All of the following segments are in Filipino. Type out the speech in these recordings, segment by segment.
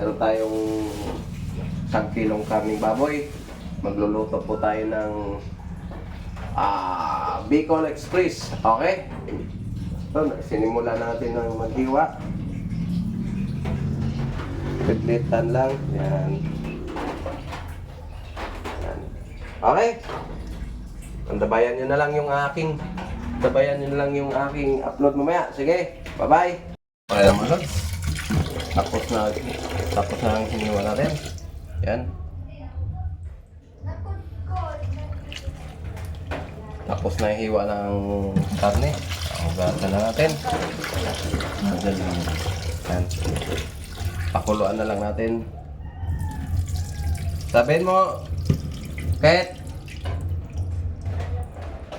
Meron tayong 1 kilong karning baboy. Magluluto po tayo ng Bicol Express. Okay? So, sinimula natin ng maghiwa. Piplitan lang. Yan. Yan. Okay? Dabayan nyo na lang yung aking upload mamaya. Sige, bye-bye. Okay naman nun. Tapos na ang hiniwa natin. Yan. Tapos na yung hiwa ng karne. Hugatan na natin. Yan. Pakuluan na lang natin. Sabihin mo, kahit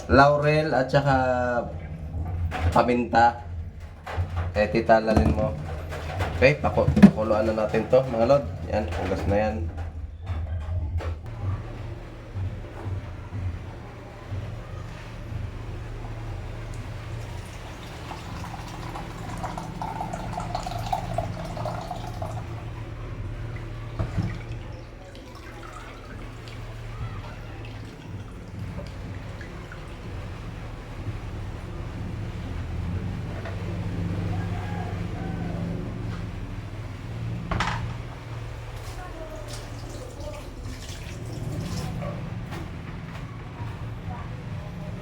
laurel at saka paminta, kahit italalin mo. Okay, pakuluan na natin to mga lord. Yan, hugas na yan.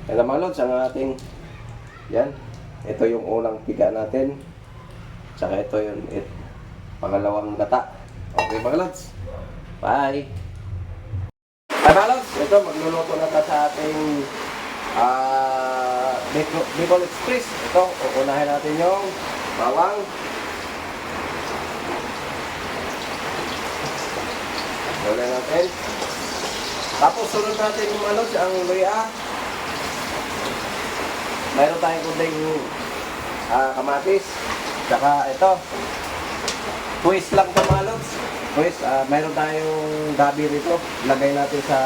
Yan mga lods, ang ating yan. Ito yung unang piga natin. Tsaka ito yung pangalawang gata. Okay mga lods. Bye! Bye mga lods. Ito, magluluto na ta sa ating Bicol Express. Ito, uunahin natin yung bawang. Gulay natin. Tapos sunod natin yung mga lods, ang luya. Mayroon tayong kunding kamatis. Tsaka ito. Twist lang ito mga lods. Twist. Mayroon tayong gabi rito. Lagay natin sa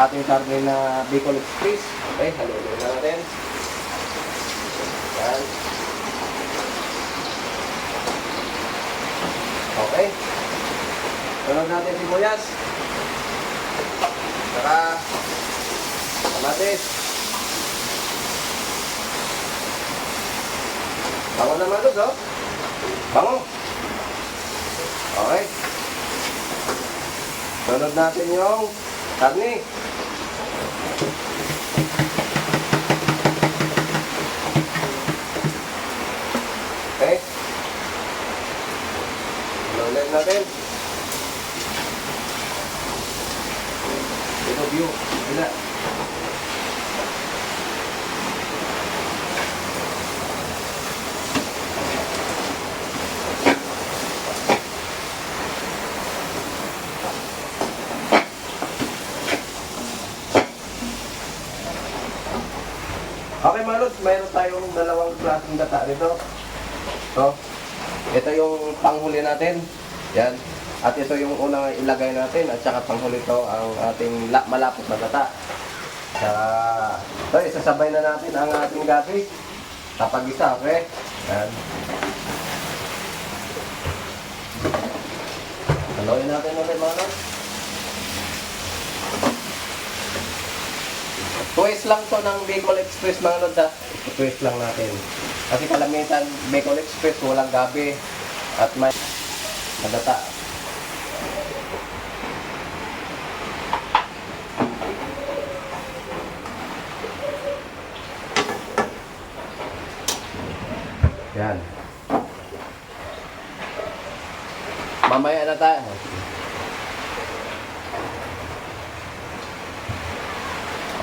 ating karne na Bicol Express. Okay, haluin na natin. Yan. Okay. Sunod natin sibuyas. Tsaka kamatis. Bango naman lods, oh. Bango. Okay. Sunod natin yung karne. Okay. Sunod natin. Ito view. Bila. Okay mga lods, mayroon tayong dalawang klaseng gata nito. So, ito yung panghuli natin. Yan. At ito yung unang ilagay natin. At saka panghuli ito ang ating malapot na gata. So, isasabay na natin ang ating gabi. Kapag isa, okay? Yan. Haluin natin ulit mga lods. Twist lang to ng Bicol Express mga lods ha. Twist lang natin. Kasi kalamitan Bicol Express walang gabi at may madata. Yan. Mamaya na tayo.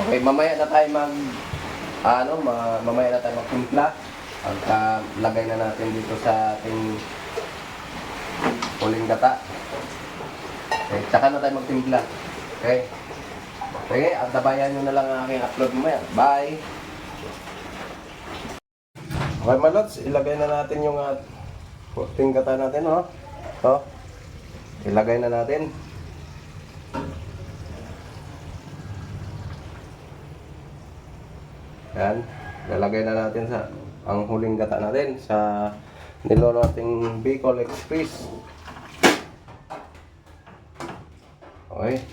Okay, mamaya na tayo mamaya na tayo magtimpla. Lagay na natin dito sa ating huling gata. Okay, tsaka na tayo magtimpla. Okay. Sige, antabayan nyo na lang ang aking upload mamaya. Bye! Okay mga lods, ilagay na natin yung huling gata natin, oh. So, ilagay na natin. Yan, lalagay na natin ang huling gata natin sa nilolo nating Bicol Express. Okay.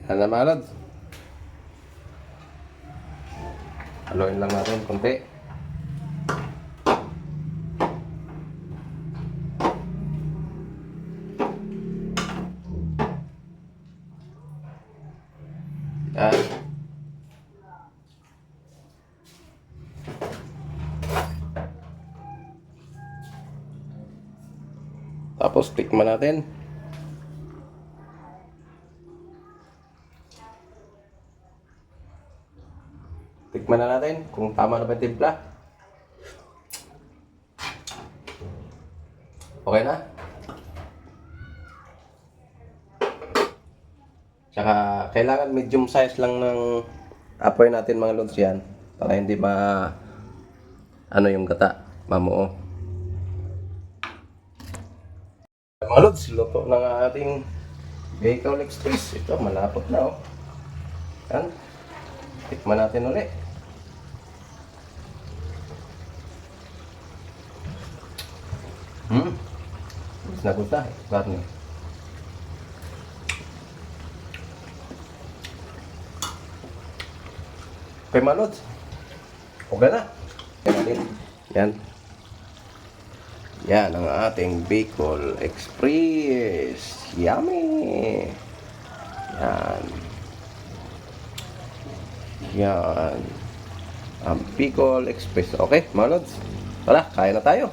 Yan na mga lods. Haluin lang natin konti. Yan. Tapos tikman natin. Tikman na natin kung tama na ba yung timpla. Okay na? Tsaka kailangan medium size lang ng apoy natin mga lods yan. Para hindi ano yung gata, mamuo. Mga lods, luto ng ating Bicol Express. Ito, malapot na oh. Yan. Tikman natin ulit. Gusto na. Barney. Okay mga lods. Okay na. Yan. Yan ang ating Bicol Express. Yummy! Yan. Yan. Ang Bicol Express. Okay, mga lods. Tara, kain na tayo.